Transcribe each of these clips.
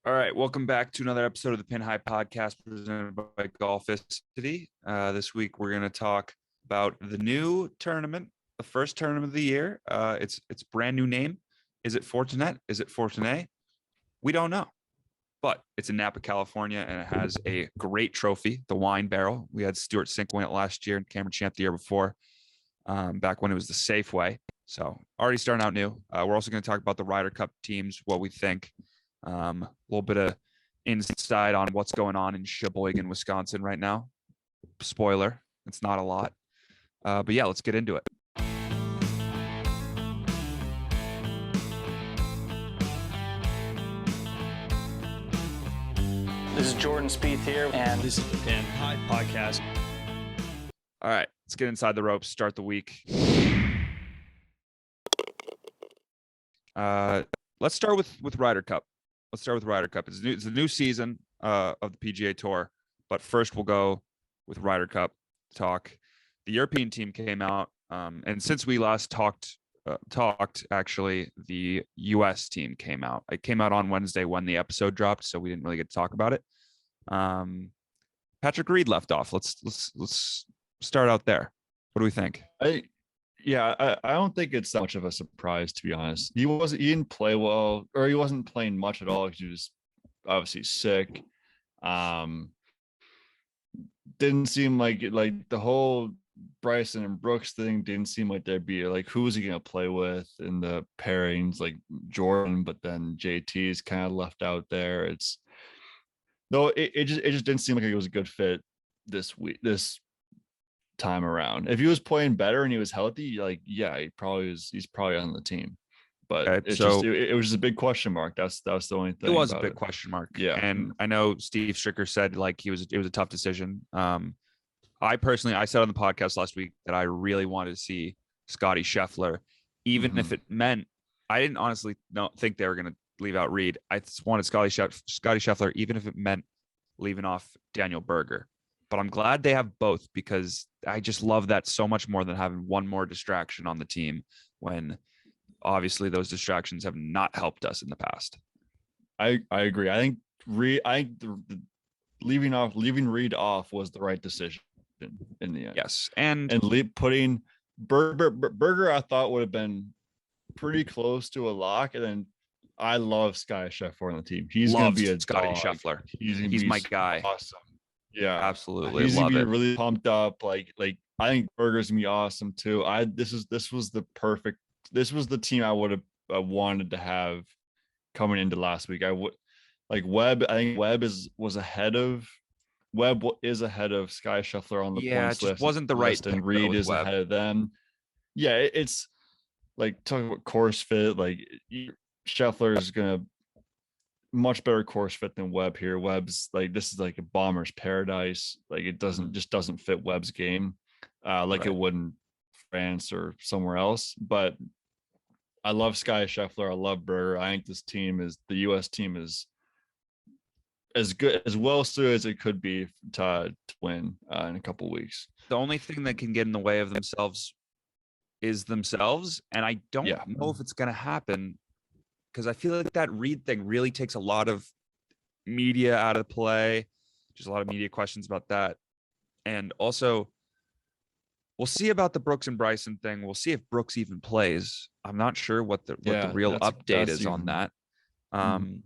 All right, welcome back to another episode of the Pin High Podcast presented by Golficity. This week we're going to talk about the new tournament, the first tournament of the year. It's brand new name. Is it Fortinet? Is it Fortinet? We don't know, but it's in Napa, California, and it has a great trophy, the Wine Barrel. We had Stuart Sink win it last year and Cameron Champ the year before, back when it was the Safeway. So already starting out new. We're also going to talk about the Ryder Cup teams, what we think. A little bit of insight on what's going on in Sheboygan, Wisconsin right now. Spoiler, it's not a lot. But yeah, let's get into it. This is Jordan Spieth here, and this is the Pin High Podcast. All right, let's get inside the ropes, start the week. Let's start with Ryder Cup. Let's start with Ryder Cup. It's a new season of the PGA Tour, but first we'll go with Ryder Cup talk. The European team came out, and since we last talked, actually, the U.S. team came out. It came out on Wednesday when the episode dropped, so we didn't really get to talk about it. Patrick Reed left off. Let's start out there. What do we think? I don't think it's that much of a surprise, to be honest. He didn't play well, or he wasn't playing much at all because he was obviously sick. Didn't seem like the whole Bryson and Brooks thing didn't seem like there'd be who was he gonna play with in the pairings, like Jordan, but then JT is kind of left out there. It just didn't seem like it was a good fit this time around. If he was playing better and he was healthy, he's probably on the team. But okay, it was just a big question mark. That's the only thing. It was a big question mark. Yeah. And I know Steve Stricker said it was a tough decision. I said on the podcast last week that I really wanted to see Scotty Scheffler, even if it meant I didn't honestly think they were going to leave out Reed. I just wanted Scotty Scheffler, even if it meant leaving off Daniel Berger. But I'm glad they have both, because I just love that so much more than having one more distraction on the team, when obviously those distractions have not helped us in the past. I agree. I think leaving Reed off was the right decision in the end. Yes, and putting Berger I thought would have been pretty close to a lock, and then I love Scotty Scheffler on the team. He's going to be a Scotty dog. Scheffler. He's my guy. Awesome. Yeah, absolutely. He's gonna be really pumped up. I think Berger's gonna be awesome too. This was the team I would have wanted to have coming into last week. Webb. I think Webb is ahead of Sky Scheffler on the points list. It just wasn't the right pick, and Reed is Webb ahead of them. Yeah, it's talking about course fit. Scheffler is gonna much better course fit than Webb here. Webb's this is like a bomber's paradise. It doesn't fit Webb's game right. It would in France or somewhere else. But I love Scotty Scheffler. I love Berger. I think the U.S. team is as good, as well suited as it could be to win in a couple of weeks. The only thing that can get in the way of themselves is themselves, and I don't know if it's going to happen, because I feel like that Reed thing really takes a lot of media out of play. Just a lot of media questions about that. And also, we'll see about the Brooks and Bryson thing. We'll see if Brooks even plays. I'm not sure what the real update is on that. And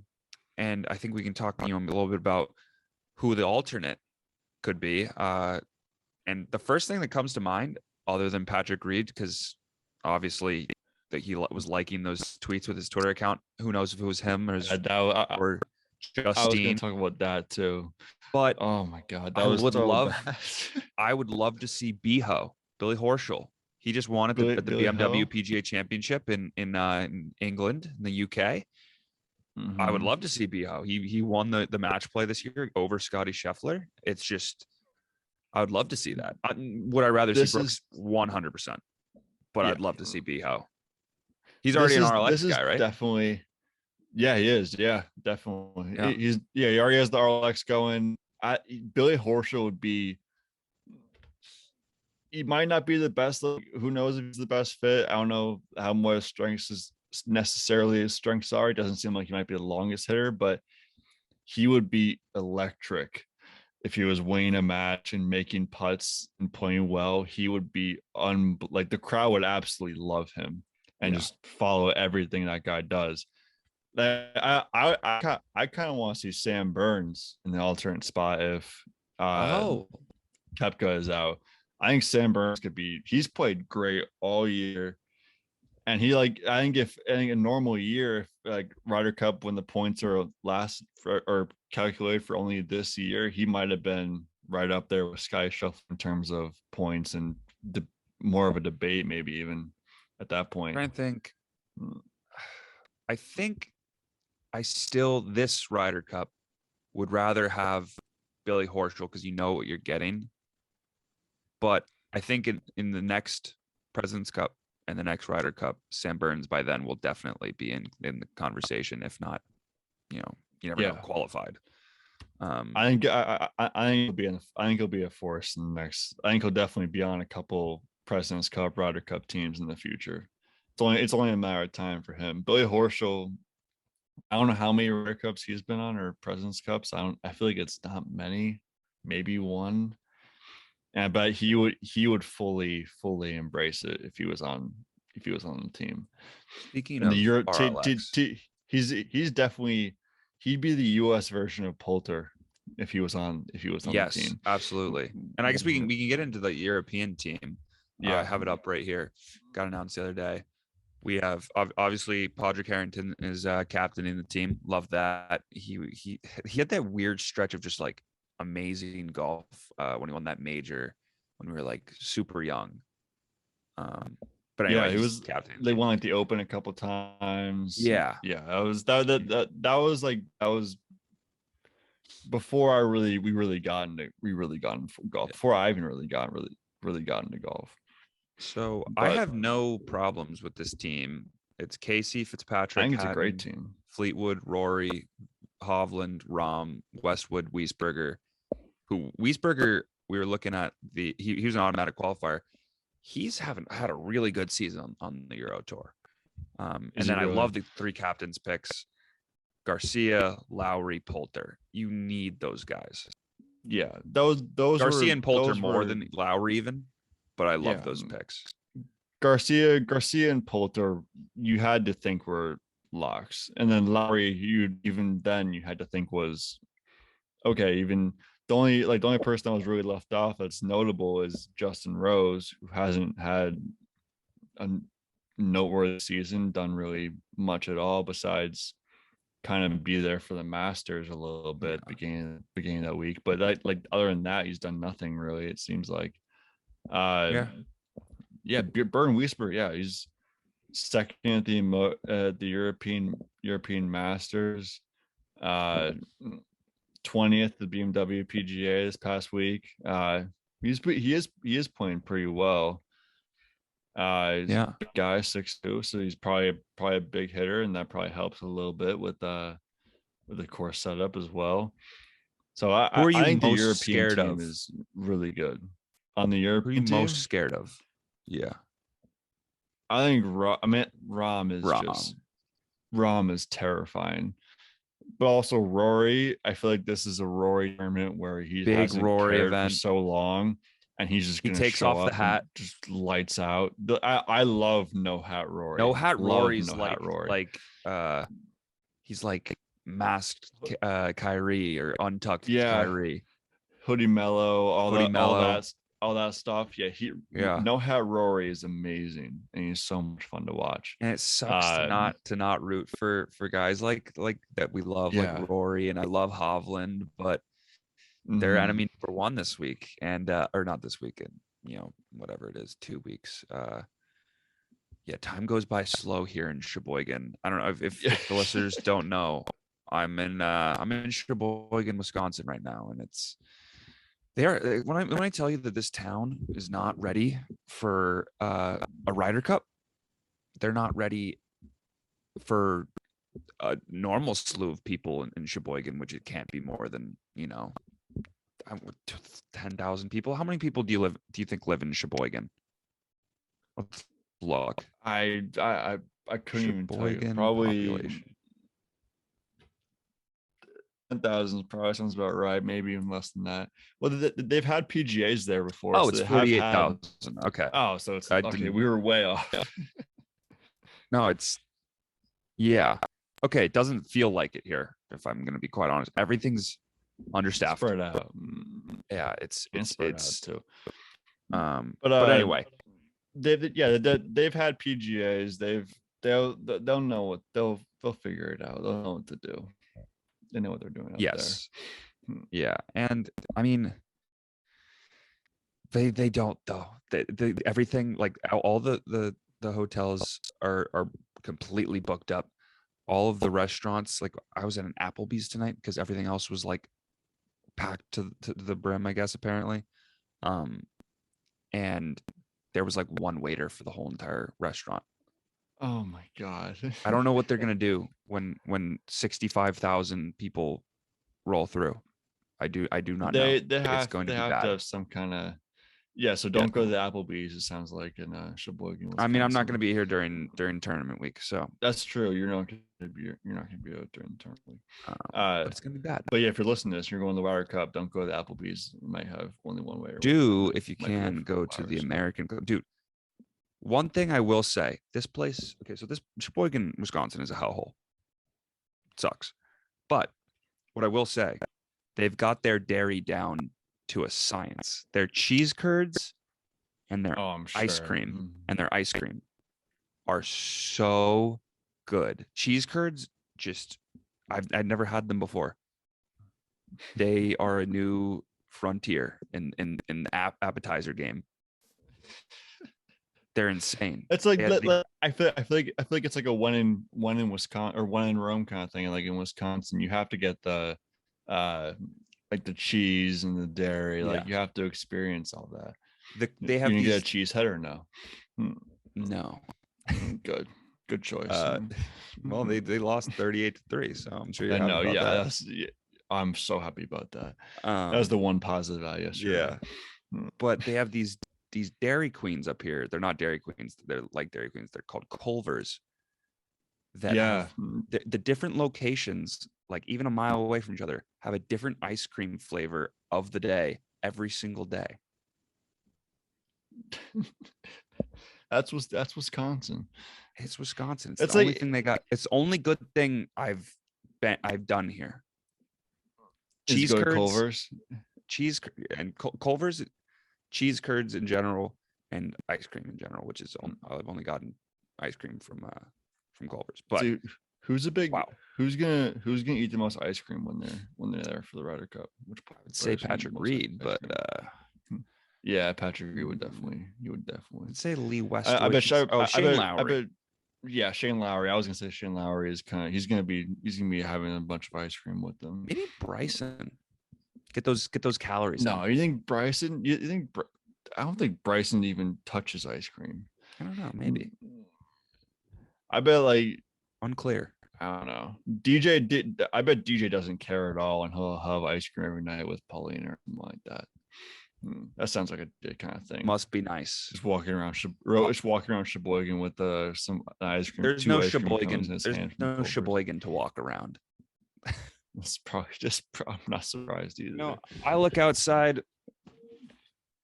I think we can talk a little bit about who the alternate could be. And the first thing that comes to mind, other than Patrick Reed, because obviously that he was liking those tweets with his Twitter account. Who knows if it was him or Justine. I was going to talk about that too. But oh my God, I would love to see Billy Horschel. He just won at the BMW PGA Championship in England, in the UK. I would love to see Biho. He won the match play this year over Scotty Scheffler. It's just, I would love to see that. Would I rather see Brooks? 100%. But I'd love to see Biho. He's already an RLX guy, right? Definitely. Yeah, he is. Yeah, definitely. Yeah. He already has the RLX going. Billy Horschel would be. He might not be the best. Who knows if he's the best fit? I don't know how much strengths is necessarily his strengths are. It doesn't seem like he might be the longest hitter, but he would be electric if he was winning a match and making putts and playing well. He would be like the crowd would absolutely love him and just follow everything that guy does. I kind of want to see Sam Burns in the alternate spot if Koepka is out. I think Sam Burns could be. He's played great all year, and I think a normal year, if like Ryder Cup, when the points are or calculated for only this year, he might have been right up there with Sky Scheffler in terms of points and more of a debate, maybe even at that point. I think I still this Ryder Cup would rather have Billy Horschel because you know what you're getting. But I think in the next President's Cup and the next Ryder Cup, Sam Burns by then will definitely be in the conversation. If not, you never know, qualified. I think he'll be a force in the next. I think he'll definitely be on a couple President's Cup, Ryder Cup teams in the future. It's only a matter of time for him. Billy Horschel, I don't know how many Ryder Cups he's been on or President's Cups. I feel like it's not many, maybe one. And but he would fully embrace it if he was on the team. Speaking of he's definitely he'd be the US version of Poulter if he was on the team. Yes, absolutely. And I guess we can get into the European team. I have it up right here. Got announced the other day. We have obviously Padraig Harrington is captaining the team. Love that. He had that weird stretch of just like amazing golf when he won that major when we were like super young. But anyway, he was captain. They won like the Open a couple times. Yeah. That was before we really got into golf. Before I even really got into golf. So I have no problems with this team. It's Casey, Fitzpatrick. I think it's a great team. Fleetwood, Rory, Hovland, Rahm, Westwood, Wiesberger. Wiesberger, we were looking at he was an automatic qualifier. He's had a really good season on the Euro Tour. And then I love the three captains picks: Garcia, Lowry, Poulter. You need those guys. Yeah, those Garcia and Poulter more than Lowry even. But I love those picks. Garcia and Poulter, you had to think were locks, and then Lowry, you had to think was okay. Even the only person that was really left off that's notable is Justin Rose, who hasn't had a noteworthy season, done really much at all besides kind of be there for the Masters a little bit beginning of that week. But other than that, he's done nothing really. It seems like. Burn Wiesberg, he's second at the European Masters, 20th the BMW PGA this past week. He is playing pretty well. He's a big guy, 6'2", so he's probably a big hitter, and that probably helps a little bit with the course setup as well. So I think the European team is really good. On the European team, most scared of? Yeah, I think Rahm is terrifying, but also Rory. I feel like this is a Rory tournament where he hasn't cared for so long, and he's just going to takes off the hat, just lights out. I love no hat Rory. No hat Rory's he's like masked Kyrie or untucked Kyrie. Hoodie Mellow, all that stuff. No hat Rory is amazing, and he's so much fun to watch. And it sucks to not root for guys like that we love, like Rory, and I love Hovland, but they're enemy number one this week, and or not this weekend, whatever it is, 2 weeks. Time goes by slow here in Sheboygan. I don't know if the listeners don't know, I'm in Sheboygan, Wisconsin right now, and when I tell you that this town is not ready for a Ryder Cup, they're not ready for a normal slew of people in Sheboygan, which it can't be more than 10,000 people. How many people do you think live in Sheboygan? Let's look. I couldn't even tell you. Probably population. 10,000 probably sounds about right. Maybe even less than that. Well, they've had PGAs there before. Oh, so it's they have 48,000. Okay. Oh, so it's okay. We were way off. No, it's yeah. Okay, it doesn't feel like it here. If I'm going to be quite honest, everything's understaffed. Spread out. Yeah, it's spread out too. But anyway, they've had PGAs. They'll know what they'll figure it out. They'll know what to do. They know what they're doing out there. Yeah, and I mean, they don't though. They everything, like all the hotels are completely booked up. All of the restaurants, like I was at an Applebee's tonight because everything else was like packed to the brim, I guess, apparently. And there was like one waiter for the whole entire restaurant. Oh my God. I don't know what they're gonna do when 65,000 people roll through. I do not know. It's going to be bad. To have some kind of so don't go to the Applebee's, it sounds like, in Sheboygan, Wisconsin. I mean, I'm not going to be here during tournament week, so that's true. You're not going to be out during the tournament week. But it's going to be bad. But yeah, if you're listening to this, you're going to the Ryder Cup, don't go to the Applebee's. You might have only one way. If you can, go to the American. Dude, one thing I will say, this place, okay, so this Sheboygan, Wisconsin is a hellhole. It sucks. But what I will say, they've got their dairy down to a science. Their cheese curds and their ice cream are so good. Cheese curds, just I've never had them before. They are a new frontier in the appetizer game. They're insane. It's like I feel like it's like a one in Wisconsin or one in Rome kind of thing. Like in Wisconsin, you have to get the like the cheese and the dairy. Like you have to experience all that. They have you get a cheese head or no? No. Good choice. Well, they lost 38-3, so I'm sure you're happy about that. I'm so happy about that. That was the one positive out yesterday. Yeah. But they have these Dairy Queens up here. They're not Dairy Queens. They're like Dairy Queens. They're called Culvers. Have the different locations, like even a mile away from each other, have a different ice cream flavor of the day every single day. That's Wisconsin. It's Wisconsin. It's the only thing they got. It's the only good thing I've done here. Cheese curds, Culver's, Culver's, cheese curds in general, and ice cream in general, which is I've only gotten ice cream from Culver's. But dude, who's gonna eat the most ice cream when they're there for the Ryder Cup? Which I would say Patrick Reed, but yeah, Patrick Reed would definitely. I'd say Lee Westwood. Shane Lowry. Yeah, Shane Lowry. I was gonna say Shane Lowry is he's gonna be having a bunch of ice cream with them. Maybe Bryson. Get those calories. No, you think Bryson? I don't think Bryson even touches ice cream. I don't know. Maybe. I bet unclear. I don't know. I bet DJ doesn't care at all, and he'll have ice cream every night with Pauline or something like that. That sounds like a dick kind of thing. Must be nice. Just walking around Sheboygan with some ice cream. There's no Sheboygan. There's no Sheboygan to walk around. It's probably I'm not surprised either. No, I look outside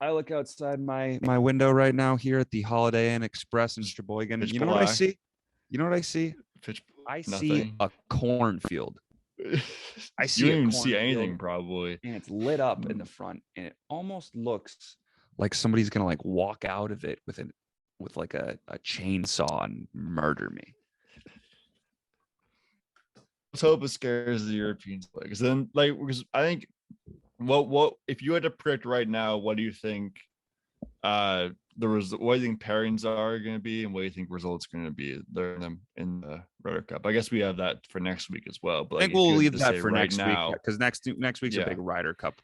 my window right now here at the Holiday Inn Express in Sheboygan. You know what I see? I see a cornfield. I see. You don't even see anything probably, and it's lit up in the front, and it almost looks like somebody's gonna walk out of it with a chainsaw and murder me. Let's hope it scares the Europeans, because then because I think what if you had to predict right now, what do you think what do you think pairings are going to be, and what do you think results are going to be there in the Ryder Cup? I guess we have that for next week as well. But I think we'll leave that for next week, because next week's a big Ryder Cup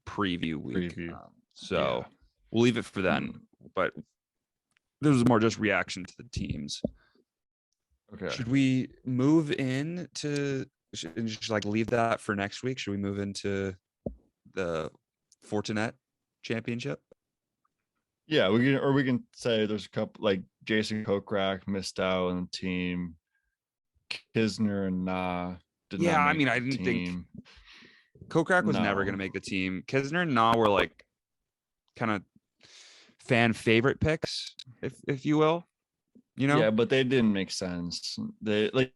preview week. So we'll leave it for then. But this is more just reaction to the teams. Okay. Should we move just leave that for next week? Should we move into the Fortinet Championship? Yeah, we can say there's a couple, Jason Kokrak missed out on the team, Kisner and did Yeah, not I make mean, I the didn't team. think Kokrak was never No. going to make the team. Kisner and Na were like kind of fan favorite picks, if you will. You know? Yeah, but they didn't make sense. They like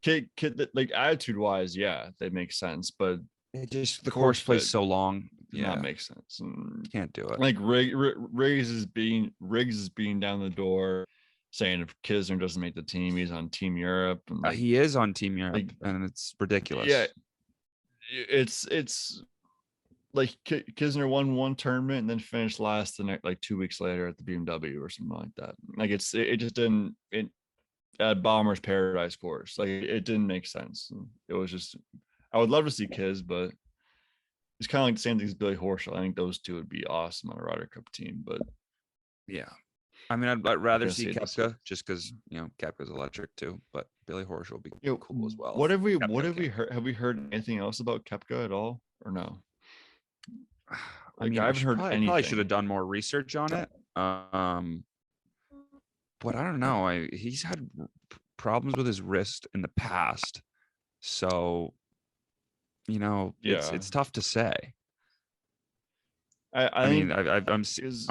like attitude wise, yeah, they make sense, but It just the course plays fit so long. did Yeah, not make sense. And can't do it. like Riggs is being down the door, saying if Kisner doesn't make the team, he's on Team Europe. And like, He is on Team Europe, like, and it's ridiculous. yeah, it's like Kisner won one tournament and then finished last the next, like 2 weeks later at the BMW or something like that. Like it just didn't at Bomber's Paradise course. Like it didn't make sense. It was just, I would love to see Kiz, but it's kind of like the same thing as Billy Horschel. I think those two would be awesome on a Ryder Cup team. But yeah, I mean, I'd rather see see Koepka just because Koepka's electric too, but Billy Horschel would be cool as well. What have we heard? Have we heard anything else about Koepka at all, or no? I mean, I haven't heard anything. Probably should have done more research on it. But I don't know. He's had problems with his wrist in the past, so it's tough to say. I mean, I'm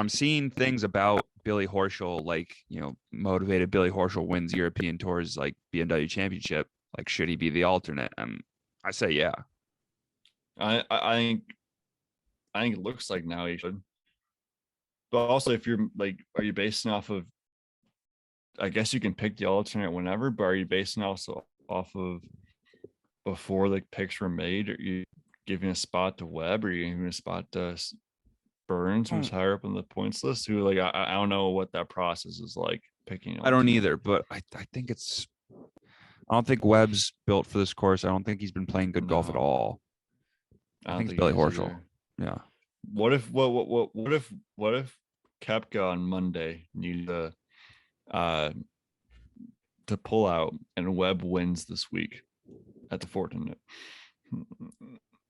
seeing things about Billy Horschel, like motivated Billy Horschel wins European Tours like BMW Championship. Like, should he be the alternate? And I say, yeah. I think it looks like now he should. But also, if you're like, are you basing off of? I guess you can pick the alternate whenever, but are you basing also off of before the picks were made? Are you giving a spot to Webb, or are you giving a spot to Burns, who's higher up on the points list? Who, like, I don't know what that process is like picking. I don't either, but I think I don't think Webb's built for this course. I don't think he's been playing good golf at all. I think it's Billy Horschel. Either. Yeah. What if Koepka on Monday needed to pull out and Webb wins this week at the Fortinet?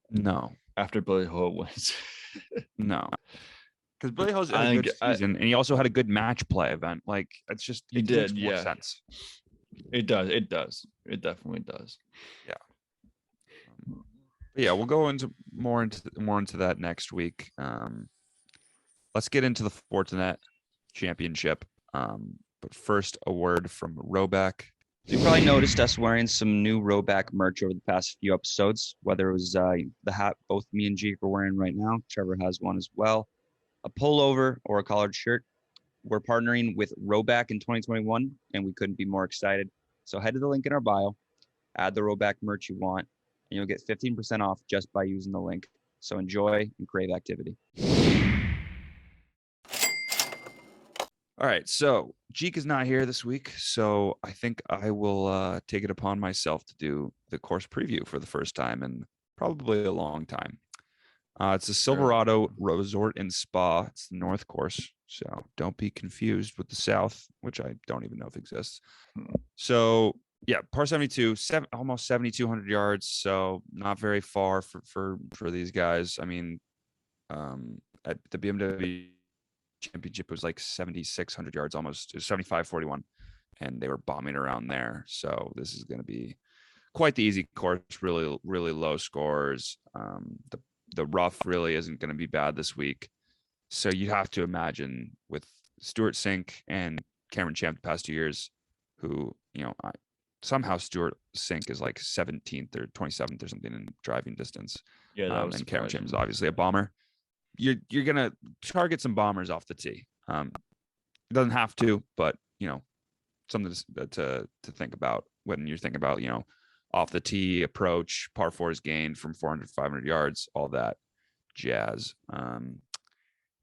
No. After Billy Ho wins. No. Because Billy Ho's had a good season, and he also had a good match play event. Like, it's just it makes more sense. It does. It definitely does. Yeah. Yeah, we'll go into more into that next week. Let's get into the Fortinet Championship. But first, a word from Roback. You probably noticed us wearing some new Roback merch over the past few episodes, whether it was the hat both me and Jeek are wearing right now. Trevor has one as well. A pullover or a collared shirt. We're partnering with Roback in 2021, and we couldn't be more excited. So head to the link in our bio, add the Roback merch you want, and you'll get 15% off just by using the link. So enjoy and crave activity. All right, so Jeek is not here this week, so I think I will take it upon myself to do the course preview for the first time in probably a long time. It's a Silverado Resort and Spa. It's the North course, so don't be confused with the South, which I don't even know if exists. So yeah, par 72, almost 7,200 yards, so not very far for these guys. I mean, at the BMW Championship, it was like 7,600 yards, almost. It was 7,541, and they were bombing around there. So this is going to be quite the easy course. Really, really low scores. The rough really isn't going to be bad this week. So you have to imagine with Stuart Sink and Cameron Champ the past 2 years, who somehow Stuart Sink is like 17th or 27th or something in driving distance. Yeah, that was and Cameron Champ is obviously a bomber. You're gonna target some bombers off the tee. It doesn't have to, but something to think about when you're thinking about off the tee approach, par fours gained from 400 to 500 yards, all that jazz.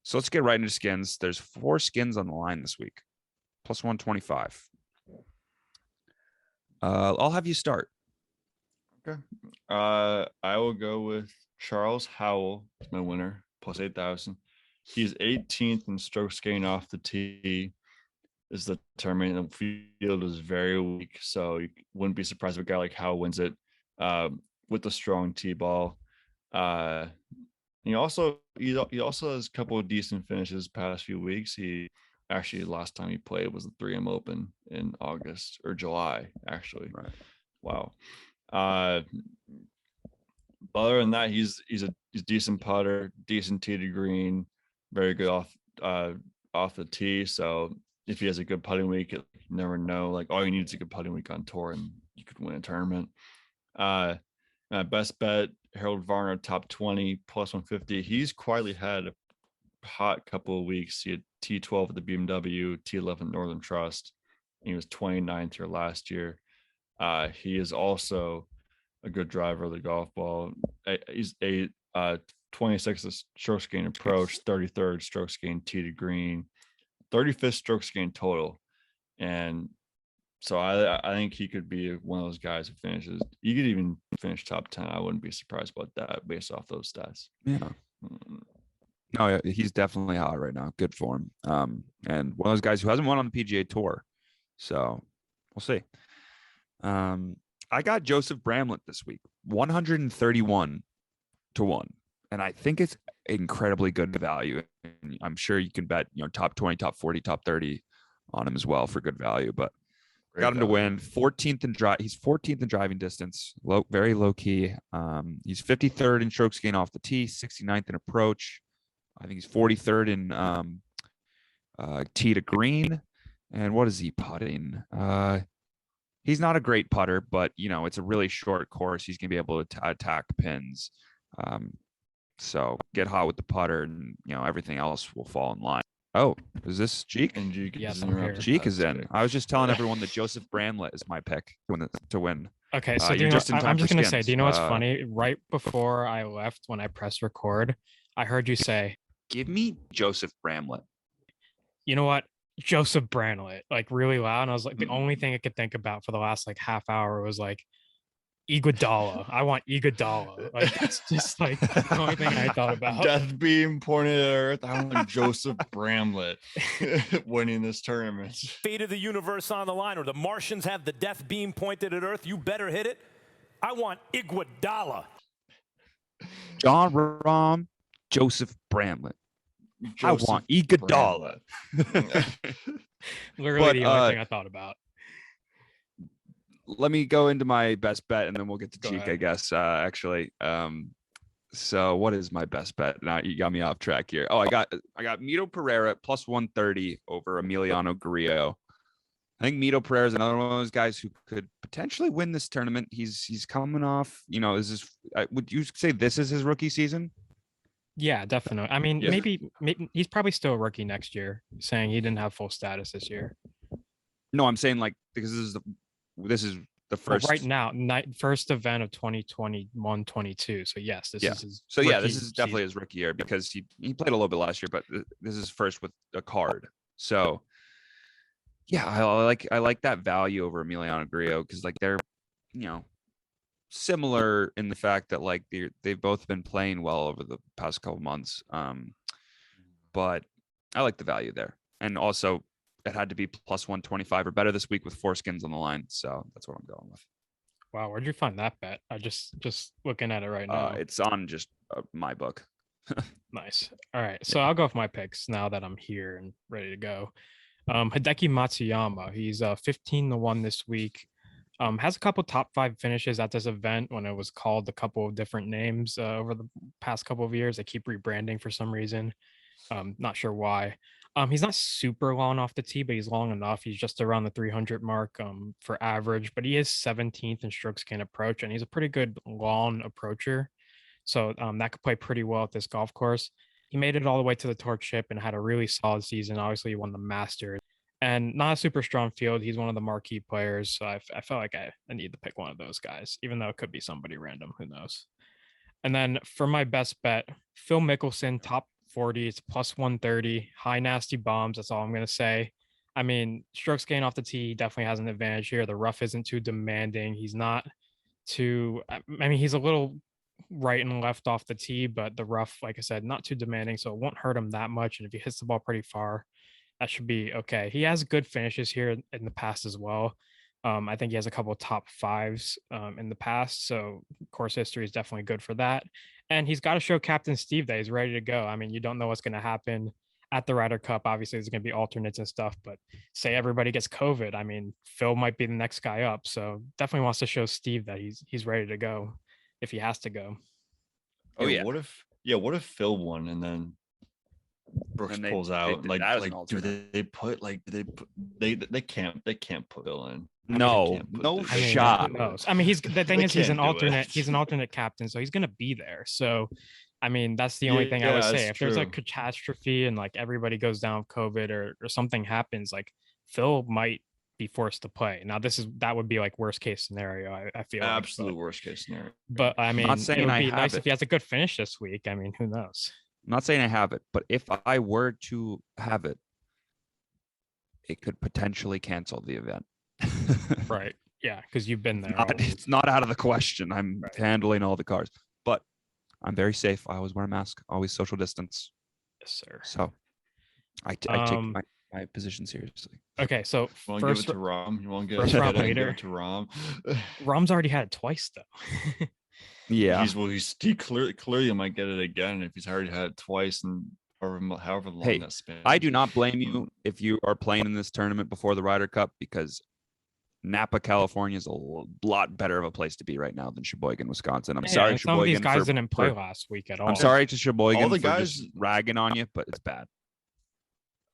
So let's get right into skins. There's 4 skins on the line this week, plus 125. I'll have you start. Okay. I will go with Charles Howell as my winner, plus 8,000. He's 18th in strokes gained off the tee. Is the tournament. The field is very weak, so you wouldn't be surprised if a guy like Howell wins it with the strong tee ball. He also has a couple of decent finishes past few weeks. He actually last time he played was the 3M Open in August or July, actually. Right. Wow. But other than that, he's a decent putter, decent tee to green, very good off the tee. So if he has a good putting week, you never know. Like all you need is a good putting week on tour, and you could win a tournament. Best bet, Harold Varner, top 20 plus 150. He's quietly had a hot couple of weeks. He had T12 at the BMW, T11 Northern Trust. He was 29th here last year. He is also a good driver of the golf ball. He's a 26th strokes gain approach, 33rd strokes gain tee to green, 35th strokes gain total. And so I think he could be one of those guys who finishes. He could even finish top 10. I wouldn't be surprised about that based off those stats. Yeah. No, yeah, he's definitely hot right now. Good form. And one of those guys who hasn't won on the PGA Tour. So we'll see. I got Joseph Bramlett this week, 131 to 1. And I think it's incredibly good value. And I'm sure you can bet, top 20, top 40, top 30 on him as well for good value. But got him to win 14th in drive. He's 14th in driving distance, very low key. He's 53rd in strokes gain off the tee, 69th in approach. I think he's 43rd in tee to green. And what is he putting? He's not a great putter, but it's a really short course. He's gonna be able to attack pins. So get hot with the putter, and everything else will fall in line. Oh, is this Jeek? And Jeek, yes, Jeek is in. I was just telling everyone that Joseph Bramlett is my pick to win. Okay, so I'm just gonna say, do you know what's funny? Right before I left, when I pressed record, I heard you say, "Give me Joseph Bramlett." You know what? Joseph Bramlett, like really loud. And I was like, the only thing I could think about for the last like half hour was like Iguodala. I want Iguodala. Like it's just like the only thing I thought about. Death being pointed at Earth. I want Joseph Bramlett winning this tournament. Fate of the universe on the line, or the Martians have the death beam pointed at Earth. You better hit it. I want Iguodala. John Rahm, Joseph Bramlett. I want Iguodala. Literally the only thing I thought about. Let me go into my best bet, and then we'll get to Jeek, I guess. Actually, so what is my best bet? Now you got me off track here. Oh, I got Mito Pereira plus 130 over Emiliano Grillo. I think Mito Pereira is another one of those guys who could potentially win this tournament. He's coming off. Would you say this is his rookie season? Yeah, definitely. I mean, maybe he's probably still a rookie next year, saying he didn't have full status this year. No, I'm saying because this is the first right now, first event of 2021-22. So yes, this is his this is definitely his rookie year, because he played a little bit last year, but this is first with a card. So yeah, I like that value over Emiliano Grillo, because they're similar in the fact that they've both been playing well over the past couple months. But I like the value there. And also it had to be plus 125 or better this week with foreskins on the line. So that's what I'm going with. Wow. Where'd you find that bet? I just looking at it right now. It's on just my book. Nice. All right. So I'll go with my picks now that I'm here and ready to go. Hideki Matsuyama, he's 15 to 1 this week. Has a couple top 5 finishes at this event when it was called a couple of different names over the past couple of years. They keep rebranding for some reason. Not sure why. He's not super long off the tee, but he's long enough. He's just around the 300 mark for average, but he is 17th in strokes gained approach, and he's a pretty good long approacher. So that could play pretty well at this golf course. He made it all the way to the Torch Chip and had a really solid season. Obviously, he won the Masters. And not a super strong field. He's one of the marquee players. So I felt like I need to pick one of those guys, even though it could be somebody random. Who knows? And then for my best bet, Phil Mickelson, top 40. It's plus 130. High nasty bombs. That's all I'm going to say. I mean, strokes gained off the tee definitely has an advantage here. The rough isn't too demanding. He's not too, he's a little right and left off the tee, but the rough, like I said, not too demanding. So it won't hurt him that much. And if he hits the ball pretty far, that should be okay. He has good finishes here in the past as well. I think he has a couple of top 5s in the past. So course history is definitely good for that. And he's got to show Captain Steve that he's ready to go. I mean, you don't know what's going to happen at the Ryder Cup. Obviously, there's going to be alternates and stuff, but say everybody gets COVID. I mean, Phil might be the next guy up. So definitely wants to show Steve that he's ready to go if he has to go. Oh yeah. What if Phil won and then Brooks And they- pulls they out? did Like, that as an do alternate. they can't put Phil in. No, can't put no this- I mean, shot. who knows? I mean, the thing They is, he's an can't do alternate. it. He's an alternate captain, so he's gonna be there. So, I mean, that's the only thing I would Yeah, say. that's If there's a true. catastrophe and like everybody goes down with COVID or something happens, like Phil might be forced to play. Now, that would be like worst case scenario. I feel like, Absolute worst case scenario. but I mean, saying it would I be have nice it. if he has a good finish this week. I mean, who knows? I'm not saying I have it, but if I were to have it, it could potentially cancel the event. Right? Yeah, because you've been there. It's not out of the question. I'm Right. handling all the cards, but I'm very safe. I always wear a mask, always social distance. Yes, sir. So I take my position seriously. Okay, so You want to give first it to Rom? You want to first give round it leader. to Rom? Rom's already had it twice though. Yeah. He clearly might get it again if he's already had it twice and however long Hey, that span. I do not blame you if you are playing in this tournament before the Ryder Cup, because Napa, California is a lot better of a place to be right now than Sheboygan, Wisconsin. I'm Yeah, sorry, and some of these Sheboygan, guys for- didn't play for- last week at all. I'm sorry to Sheboygan All the for guys- just ragging on you, but it's bad.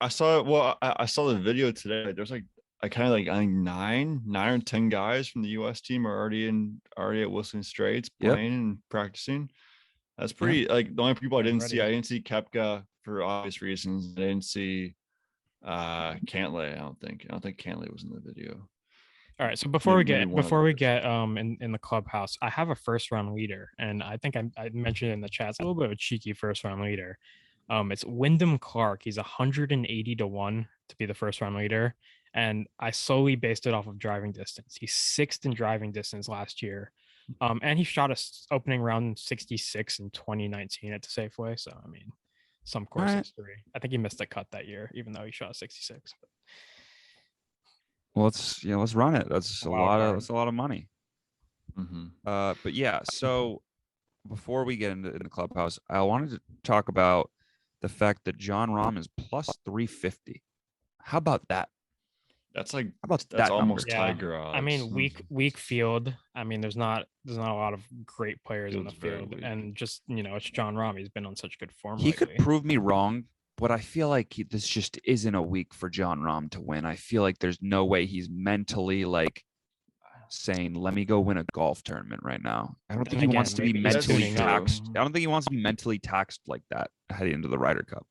I saw it. Well, I saw the video today. There's like I think 9 or 10 guys from the U.S. team are already at Whistling Straits Yep. playing and practicing. That's pretty. Like the only people I didn't see Already. Kepka for obvious reasons. I didn't see Cantlay. I don't think Cantlay was in the video. All right, so before we Maybe get one of in the clubhouse, I have a first round leader, and I think I mentioned it in the chat. It's a little bit of a cheeky first round leader. It's Windham Clark. He's 180 to 1 to be the first round leader, and I solely based it off of driving distance. He's 6th in driving distance last year, and he shot a opening round 66 in 2019 at the Safeway. So I mean, some course Right. history. I think he missed the cut that year, even though he shot 66. But Well, let's run it. That's a Wild lot card. of money. Mhm. But yeah, so before we get into in the clubhouse, I wanted to talk about the fact that John Rahm is plus 350. How about that? That's like How about that's that almost Yeah, Tiger odds. I mean, weak field. I mean, there's not a lot of great players in the Field's very field, weak. and just it's John Rahm. He's been on such good form. He could lately. prove me wrong, but I feel like this just isn't a week for John Rahm to win. I feel like there's no way he's mentally saying, "Let me go win a golf tournament right now." I don't Then think he wants to again, be maybe he's mentally tuning out. taxed. I don't think he wants to be mentally taxed like that heading into the Ryder Cup.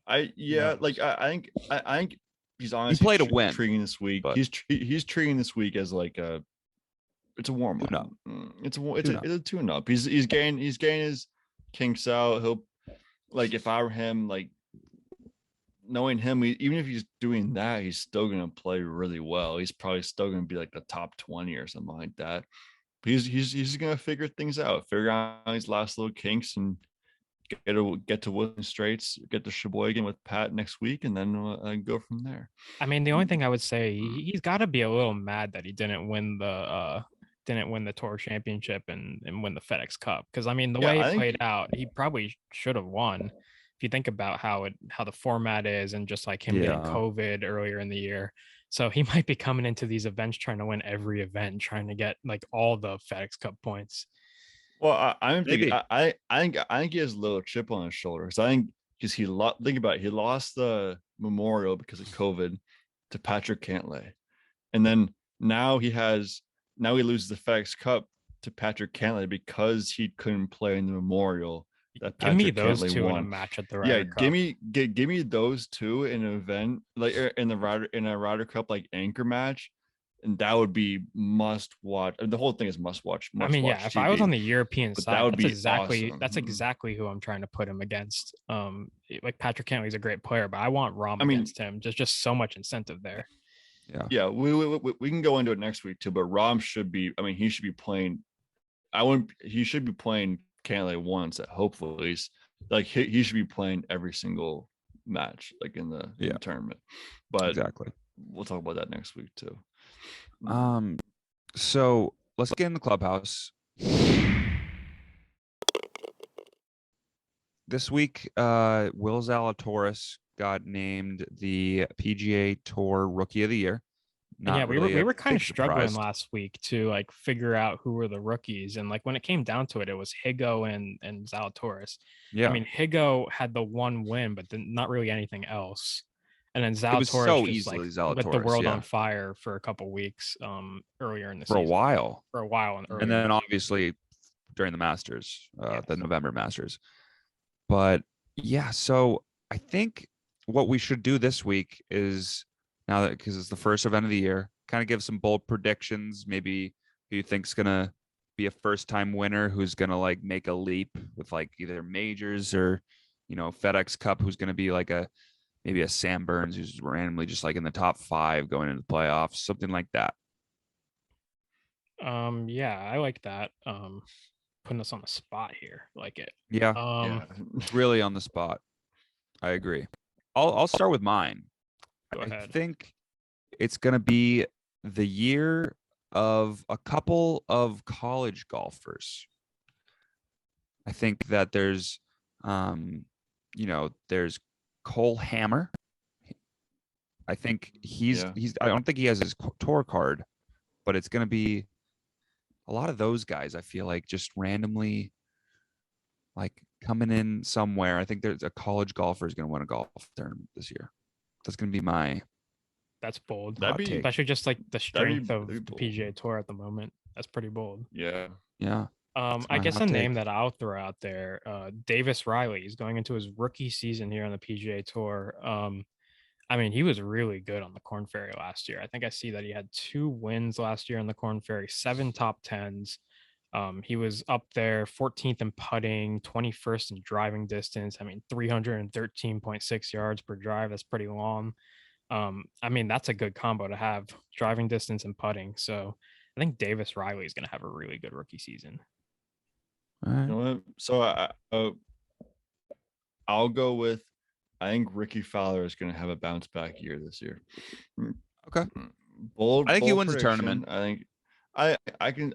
I think he's honestly played a win, treating this week. but- He's treating this week as like it's a warm up. Tune-up. It's Tune-up. a tune up. He's getting his kinks out. He'll if I were him, knowing him, even if he's doing that, he's still gonna play really well. He's probably still gonna be like the top 20 or something like that. But he's gonna figure things out, figure out his last little kinks, and get to Whistling Straits, get to Sheboygan with Pat next week, and then go from there. I mean, the only thing I would say, he's got to be a little mad that he didn't win the Tour Championship and win the FedEx Cup, because I mean, the Yeah, way I it think- played out, he probably should have won. If you think about how the format is, and just like him getting Yeah. COVID earlier in the year, so he might be coming into these events trying to win every event, trying to get like all the FedEx Cup points. Well, I'm thinking. Maybe. I think he has a little chip on his shoulder. Because I think think about it, he lost the Memorial because of COVID to Patrick Cantlay, and then now he loses the FedEx Cup to Patrick Cantlay because he couldn't play in the Memorial. That Give me Patrick those Cantlay two in a won. match at the Yeah, Ryder Cup. give me those two in an event in a Ryder Cup anchor match, and that would be must watch. And the whole thing is must watch. I mean, yeah, if I was on the European But that side, would that's be exactly awesome. that's exactly who I'm trying to put him against. Like Patrick Cantlay's a great player, but I want Rahm against him. There's just so much incentive there. Yeah, we can go into it next week too. But Rahm should be. I mean, he should be playing. He should be playing Cantlay once. Hopefully, he should be playing every single match in the tournament. But Exactly. we'll talk about that next week too. So let's get in the clubhouse. This week, Will Zalatoris got named the PGA Tour Rookie of the Year Yeah, we were kind of struggling surprised. last week to like figure out who were the rookies, and like when it came down to it, it was Higo and Zalatoris. Yeah, I mean, Higo had the one win, but then not really anything else. And then it was Zalatoris so just like easily lit the Zalatoris. world Yeah, on fire for a couple weeks earlier in the for a season. while. For a while, And then obviously during the Masters, the November Masters. But yeah, so I think what we should do this week is, now that because it's the first event of the year, kind of give some bold predictions. Maybe who you think's gonna be a first-time winner, who's gonna like make a leap with like either majors or, FedEx Cup, who's gonna be like maybe a Sam Burns who's randomly just like in the top 5 going into the playoffs, something like that. Yeah, I like that. Putting us on the spot here, like it. Yeah, really on the spot. I agree. I'll start with mine. Go ahead. I think it's going to be the year of a couple of college golfers. I think that there's there's Cole Hammer. I think I don't think he has his tour card, but it's going to be a lot of those guys. I feel like just randomly like coming in somewhere. I think there's a college golfer is going to win a golf tournament this year. That's going to be that's bold. That'd be, especially just like the strength of the PGA Tour at the moment. That's pretty bold. Yeah. I guess a name that I'll throw out there, Davis Riley is going into his rookie season here on the PGA Tour. I mean, he was really good on the Korn Ferry last year. I think I see that he had 2 wins last year on the Korn Ferry, 7 top 10s. He was up there 14th in putting, 21st in driving distance. I mean, 313.6 yards per drive. That's pretty long. I mean, that's a good combo to have, driving distance and putting. So I think Davis Riley is going to have a really good rookie season. all right. You know what? So I'll go with, I think Ricky Fowler is going to have a bounce back year this year. Okay. Bold. I think he bold wins a prediction. tournament. I think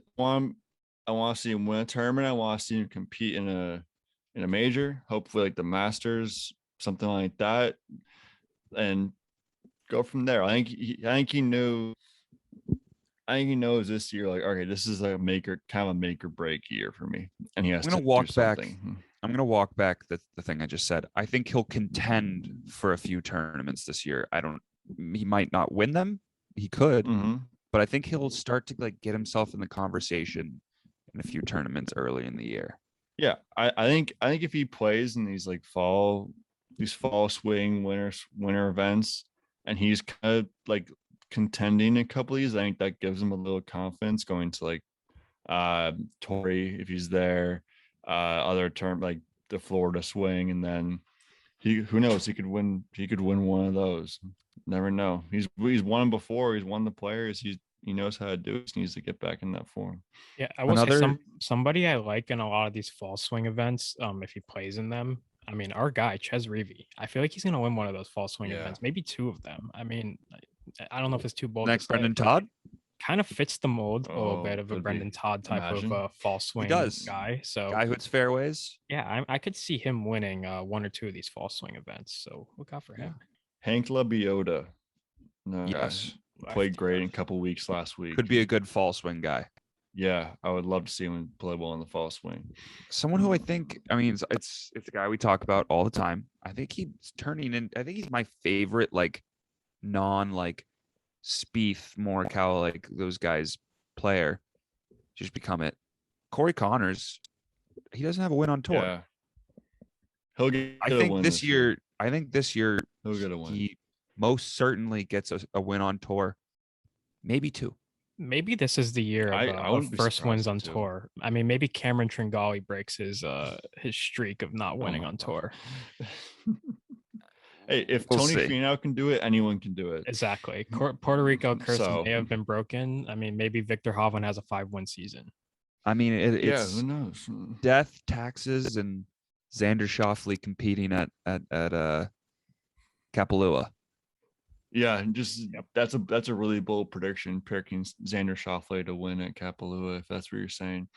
I want to see him win a tournament. I want to see him compete in a major, hopefully like the Masters, something like that, and go from there. I think he knows this year, like, okay, this is a make or break year for me, and he has to walk back. I'm going to walk back the thing I just said. I think he'll contend for a few tournaments this year. He might not win them. He could, but I think he'll start to like get himself in the conversation in a few tournaments early in the year. Yeah, I think if he plays in these like fall swing winter events, and he's kind of like contending a couple of these, I think that gives him a little confidence going to like Torrey if he's there, other term like the Florida swing, and then who knows, he could win one of those. Never know. He's won before. He's won the Players. He knows how to do it. He needs to get back in that form. Yeah, I will say somebody I like in a lot of these fall swing events, if he plays in them. I mean, our guy Ches Reavie, I feel like he's gonna win one of those fall swing events, maybe 2 of them. I mean, I don't know if it's too bold. Next Brendan Todd kind of fits the mold a little bit of a Brendan Todd type of fall swing guy. So guy who hits fairways. Yeah, I could see him winning 1 or 2 of these fall swing events. So look out for him. Hank Lubiota. Yes, played great in a couple weeks last week. Could be a good fall swing guy. Yeah, I would love to see him play well in the fall swing. Someone who I think, I mean, it's a guy we talk about all the time. I think he's turning in. I think he's my favorite, like like Spieth, Morikawa, like those guys player. Just become it. Corey Connors, he doesn't have a win on tour. Yeah. He'll get. I think this year he'll get a win. He most certainly gets a win on tour, maybe 2. Maybe this is the year of first wins on tour. I mean, maybe Cameron Tringali breaks his streak of not winning on tour. Hey, if Tony Finau can do it, anyone can do it. Exactly. Puerto Rico curse may have been broken. I mean, maybe Victor Hovland has a 5-win season. I mean, it's who knows? Death, taxes, and Xander Schauffele competing at Kapalua. Yeah, just that's a really bold prediction, picking Xander Schauffele to win at Kapalua, if that's what you're saying.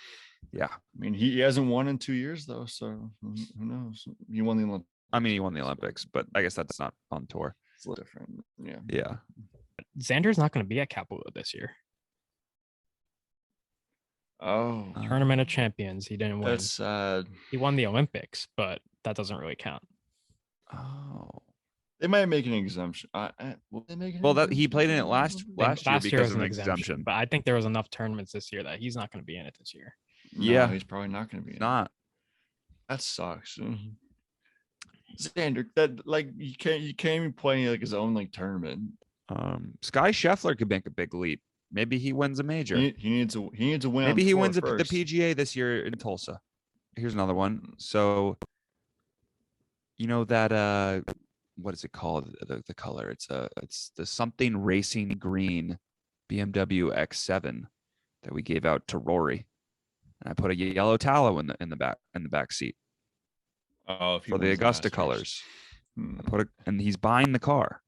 Yeah, I mean he hasn't won in 2 years though, so who knows? He won the Olympics. I mean, he won the Olympics, but I guess that's not on tour. It's a little different. Yeah. Xander's not going to be at Kapalua this year. Oh, Tournament of Champions. He didn't win. that's sad. He won the Olympics, but that doesn't really count. Oh. They might make an exemption. Will they make an Well, that he exemption? played in it last year because was of an an exemption. But I think there was enough tournaments this year that he's not going to be in it this year. No, Yeah. he's probably not going to be in it. Not. That sucks. Xander, that like you can't even play like his own like tournament. Sky Scheffler could make a big leap. Maybe he wins a major. He needs to win. Maybe on he tour wins the first. PGA this year in Tulsa. Here's another one. So, you know that what is it called? The color? It's the something racing green BMW X7 that we gave out to Rory, and I put a yellow tallow in the back seat. Oh, if he for the wins Augusta Masters. colors. Hmm. I put it, and he's buying the car.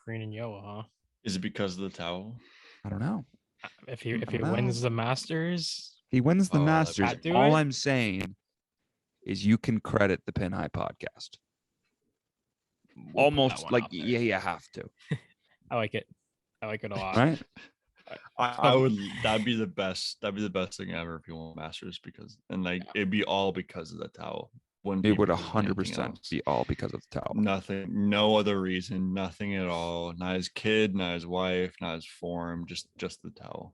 Green and yellow, huh? Is it because of the towel? I don't know. If he know. wins the Masters, He wins the Oh, Masters. that do All it? I'm saying is you can credit the Pin High podcast. we'll put that Almost one like out there. yeah, you have to, I like it. I like it a lot. right? I would. That'd be the best. That'd be the best thing ever if you won Masters it'd be all because of the towel. Wouldn't be It would because of anything 100% else. be all because of the towel. Nothing, no other reason, nothing at all. Not his kid, not his wife, not his form, just the towel.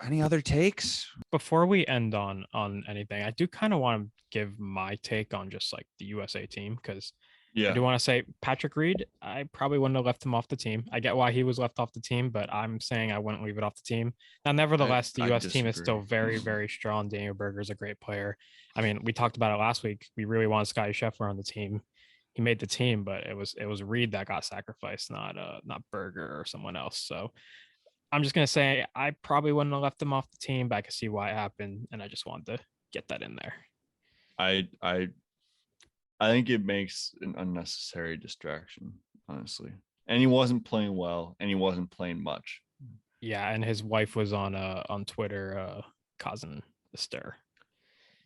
Any other takes? Before we end on anything, I do kind of want to give my take on just like the USA team because I Yeah, do want to say Patrick Reed, I probably wouldn't have left him off the team. I get why he was left off the team, but I'm saying I wouldn't leave it off the team. Now, nevertheless, the I US team is still disagree. very, very strong. Daniel Berger's a great player. I mean, we talked about it last week. We really wanted Scotty Scheffler on the team. He made the team, but it was Reed that got sacrificed, not Berger or someone else. So I'm just gonna say I probably wouldn't have left him off the team, but I can see why it happened, and I just wanted to get that in there. I think it makes an unnecessary distraction, honestly. And he wasn't playing well, and he wasn't playing much. Yeah, and his wife was on Twitter causing the stir.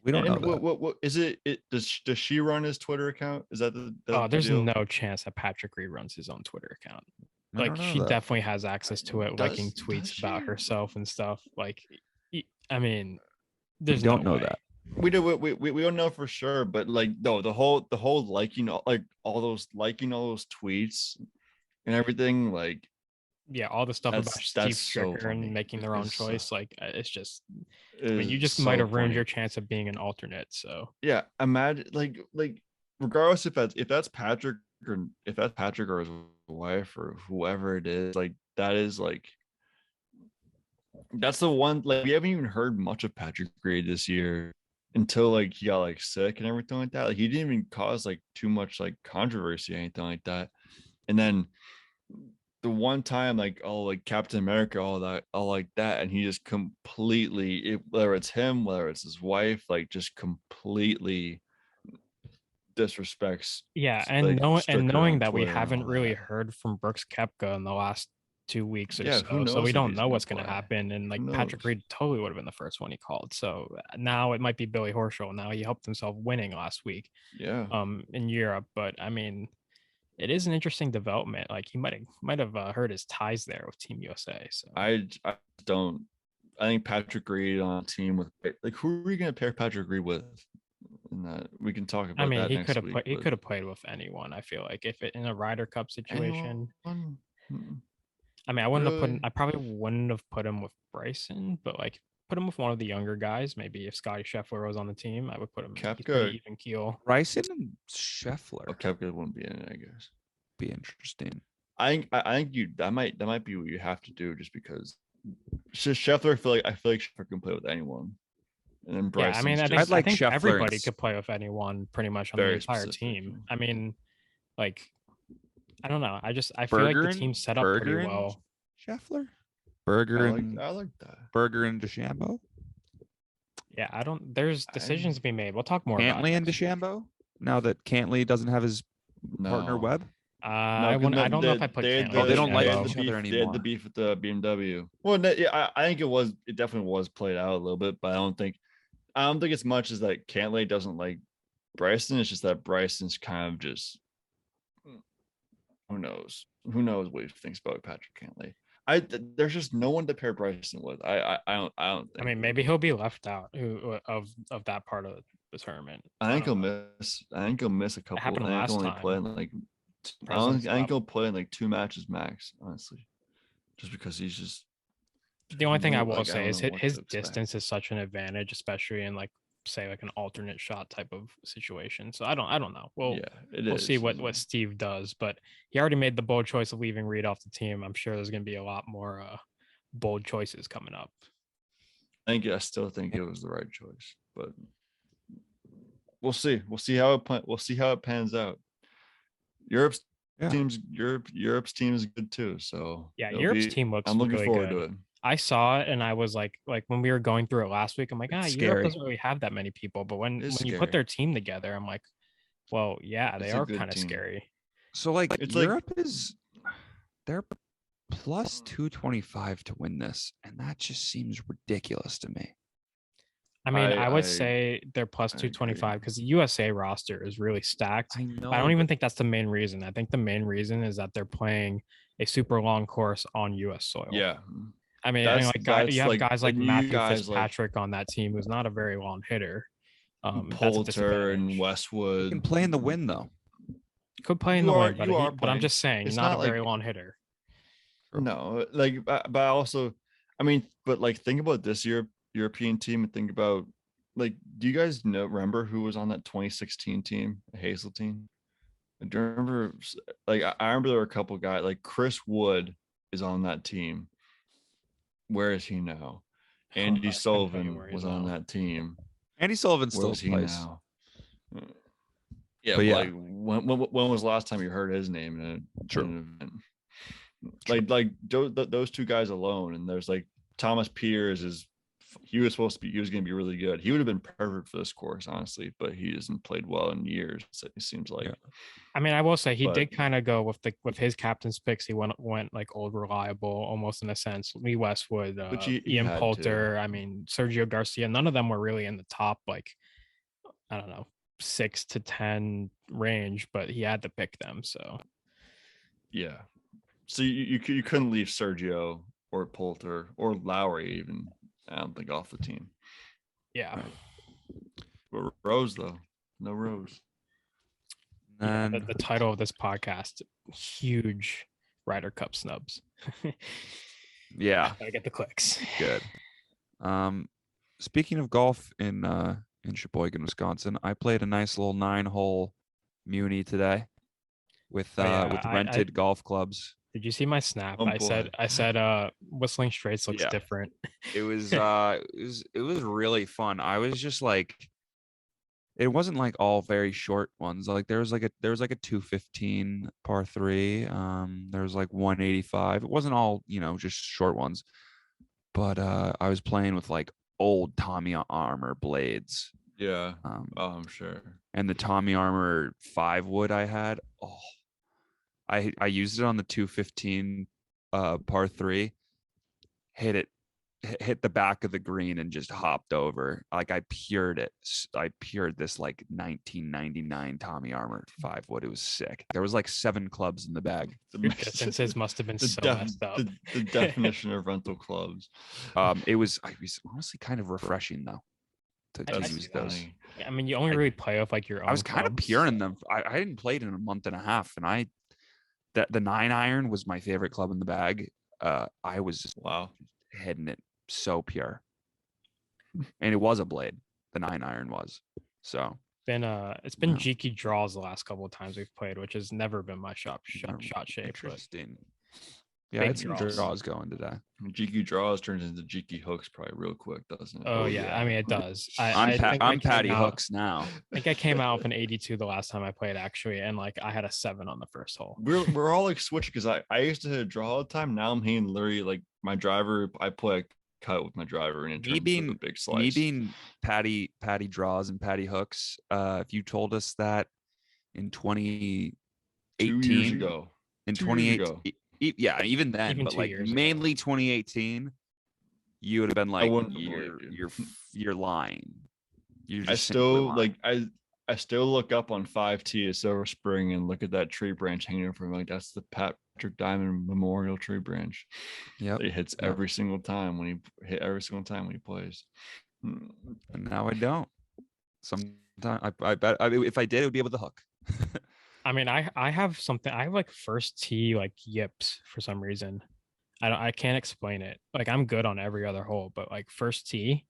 We don't know And that. what is it? Does she run his Twitter account? Is that the There's deal? no chance that Patrick Reed runs his own Twitter account. I Like don't know she that. definitely has access to it, liking Does tweets about she? herself and stuff. Like, I mean, there's don't no know way. that. We don't know for sure, but like no, the whole liking like all those tweets and everything, like Yeah, all the stuff about That's Steve so Stricker funny. and making their own It's, choice, like it's just. I is mean, you just so might have ruined funny. your chance of being an alternate. So Yeah, imagine like regardless if that's Patrick or his wife or whoever it is, like that is like that's the one. Like we haven't even heard much of Patrick Reed this year until like he got like sick and everything like that. Like he didn't even cause like too much like controversy or anything like that. And then the one time like Captain America, all like that, and he just completely, whether it's him, whether it's his wife, like just completely disrespects. yeah, and like, Stricker knowing on that we Twitter and haven't all really that. heard from Brooks Koepka in the last 2 weeks or Yeah, who so we knows if don't he's know gonna what's going to play? happen. And like Who Patrick knows? Reed totally would have been the first one he called. So now it might be Billy Horschel. Now he helped himself winning last week Yeah, in Europe. But I mean, it is an interesting development. Like he might have hurt his ties there with Team USA. So I don't. I think Patrick Reed on a team with like who are we gonna pair Patrick Reed with? And that we can talk about. I mean, that he next could have week, he but could have played with anyone. I feel like if it in a Ryder Cup situation. anyone? Mm-mm. I mean, I wouldn't have Really? I probably wouldn't have put him with Bryson, but like put him with one of the younger guys. Maybe if Scotty Scheffler was on the team, I would put him. He's Koepka. pretty even keel. Bryson and Scheffler Okay, wouldn't be in it, I guess. be interesting. I think that might be what you have to do, just because Scheffler. I feel like Scheffler can play with anyone, and then Bryson. Yeah, I mean, I'd like I think Scheffler everybody and could play with anyone pretty much on the Very entire specific, team. yeah. I mean, like, I don't know. I feel like the team set up pretty Berger and well. Scheffler, Berger and I like that. Berger and DeChambeau, Yeah, I don't. There's decisions to be made. We'll talk more about Cantley it and next week. DeChambeau. Now that Cantley doesn't have his partner No. Webb, I don't know if I put Cantley. Oh, they don't like DeChambeau. each other They had the anymore. beef with the BMW. Well, yeah, I think it definitely was played out a little bit, but I don't think as much as that Cantley doesn't like Bryson. It's just that Bryson's kind of just who knows? Who knows what he thinks about Patrick Cantlay? There's just no one to pair Bryson with. I don't think. I mean, maybe he'll be left out of that part of the tournament. I think he'll miss. I think he'll miss a couple. Happened I think last he'll only time. play in like. I think he'll play in like 2 matches max. Honestly, just because he's just. The only thing I will like, say I is don't know what his to expect. distance is such an advantage, especially in like say like an alternate shot type of situation. So I don't know. We'll see what Steve does, but he already made the bold choice of leaving Reed off the team. I'm sure there's going to be a lot more bold choices coming up. I still think it was the right choice, but we'll see. We'll see how it pans out. Europe's team is good too. So yeah, Europe's team looks. I'm looking really forward good. to it. I saw it and I was like when we were going through it last week, I'm like, It's Europe scary. doesn't really have that many people. But when you put their team together, I'm like, well, yeah, they are kind of scary. So like It's Europe they're plus 225 to win this, and that just seems ridiculous to me. I mean, I would say they're plus 225 because the USA roster is really stacked. I know. But I don't even think that's the main reason. I think the main reason is that they're playing a super long course on US soil. Yeah. I mean, you have guys like Matthew Fitzpatrick on that team who's not a very long hitter. Poulter and Westwood. You can play in the wind though. Could play in the wind, but I'm just saying, it's not a very long hitter. No, like, but also, I mean, but like, think about this European team and think about, like, do you guys remember who was on that 2016 team, the Hazel team? Do you remember? Like, I remember there were a couple guys, like Chris Wood is on that team. Where is he now? Andy Sullivan was on that team. Andy Sullivan still plays now. Yeah, but like, when was the last time you heard his name in an event? Like those two guys alone, and there's like Thomas Piers he was going to be really good. He would have been perfect for this course, honestly, but he hasn't played well in years. So it seems like. Yeah. I mean, I will say he did kind of go with his captain's picks. He went like old reliable, almost in a sense. Lee Westwood, Ian Poulter. I mean, Sergio Garcia. None of them were really in the top, like, I don't know, 6 to 10 range, but he had to pick them. So. Yeah. So you couldn't leave Sergio or Poulter or Lowry even. I don't think off the team. Yeah. But Rose though, no Rose. And the title of this podcast: huge Ryder Cup snubs. Yeah, gotta get the clicks. Good. Speaking of golf in Sheboygan, Wisconsin, I played a nice little 9-hole Muni today with rented golf clubs. Did you see my snap? I said Whistling Straits looks different. It was really fun. I was just like, it wasn't like all very short ones. Like there was like a 215 par 3. There was like 185. It wasn't all, just short ones. But I was playing with like old Tommy Armour blades. Yeah. I'm sure. And the Tommy Armour 5 wood I had. Oh, I used it on the 215 par 3, hit the back of the green and just hopped over. Like I pured this like 1999 Tommy Armour 5 wood. It was sick. There was like 7 clubs in the bag. Your distances must have been messed up. The definition of rental clubs. It was honestly kind of refreshing though to use those. I mean, you only really play with like your own. I was kind of puring them. I hadn't played in a month and a half, and the 9-iron was my favorite club in the bag. I was just hitting it so pure, and it was a blade. The 9-iron was so. It's been Jeeky draws the last couple of times we've played, which has never been my shot shape. Interesting. Yeah, I had some draws going today. Jeeky draws turns into Jeeky hooks probably real quick, doesn't it? Oh yeah, I mean it does. I'm Patty Hooks now. I think I came out with an 82 the last time I played actually, and like I had a 7 on the first hole. We're all like switching because I used to hit a draw all the time. Now I'm hitting literally like my driver. I play a cut with my driver, and it turns into a big slice. Me being Patty draws and Patty Hooks. If you told us that in 2018, 2 years ago, in 2018. Yeah, even then, even but like ago. mainly 2018, you would have been like, you're lying. I still like I still look up on 5T at Silver Spring and look at that tree branch hanging over me. Like, that's the Patrick Diamond Memorial tree branch. Yeah, he hits every single time when he plays. And now I don't. Sometimes I bet if I did, it would be able to hook. I mean, I have something. I have like first tee like yips for some reason. I can't explain it. Like I'm good on every other hole, but like first tee,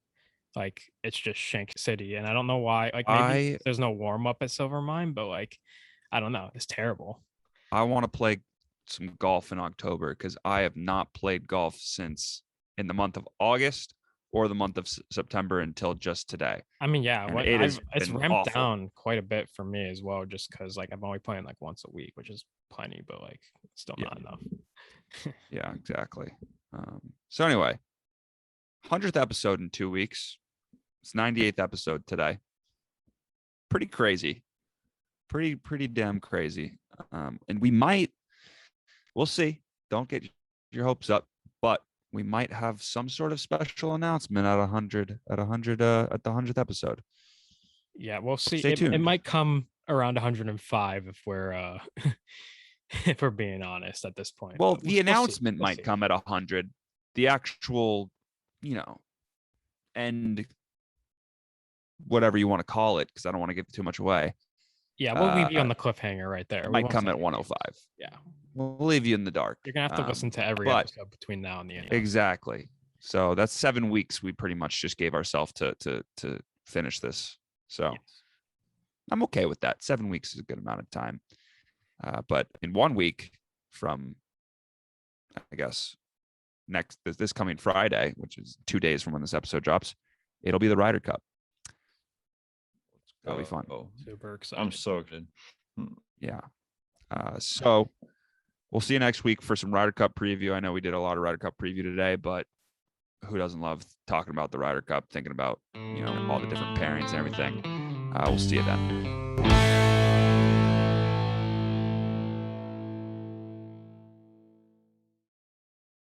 like it's just Shank City, and I don't know why. Like maybe there's no warm up at Silvermine, but like I don't know. It's terrible. I want to play some golf in October because I have not played golf since in the month of August or the month of September until just today. I mean, yeah, it's ramped awful. down quite a bit for me as well, just because like I'm only playing like once a week, which is plenty, but like still not enough. Yeah, exactly. So anyway, 100th episode in 2 weeks. It's 98th episode today. Pretty crazy. Pretty damn crazy. And we'll see. Don't get your hopes up, but we might have some sort of special announcement at 100 at the 100th episode. Yeah, we'll see. Stay tuned. It might come around 105 if we're if we're being honest at this point. Well, the announcement might come at 100. The actual, end, whatever you want to call it, because I don't want to give too much away. Yeah, we'll leave you on the cliffhanger right there. It might come at 105. Yeah. We'll leave you in the dark. You're going to have to listen to every episode between now and the end. Exactly. So that's 7 weeks we pretty much just gave ourselves to finish this. So yes. I'm okay with that. 7 weeks is a good amount of time. But in 1 week from, I guess, this coming Friday, which is 2 days from when this episode drops, it'll be the Ryder Cup. That'll be fun. Super excited. I'm so excited. Yeah. So we'll see you next week for some Ryder Cup preview. I know we did a lot of Ryder Cup preview today, but who doesn't love talking about the Ryder Cup, thinking about, all the different pairings and everything. We'll see you then.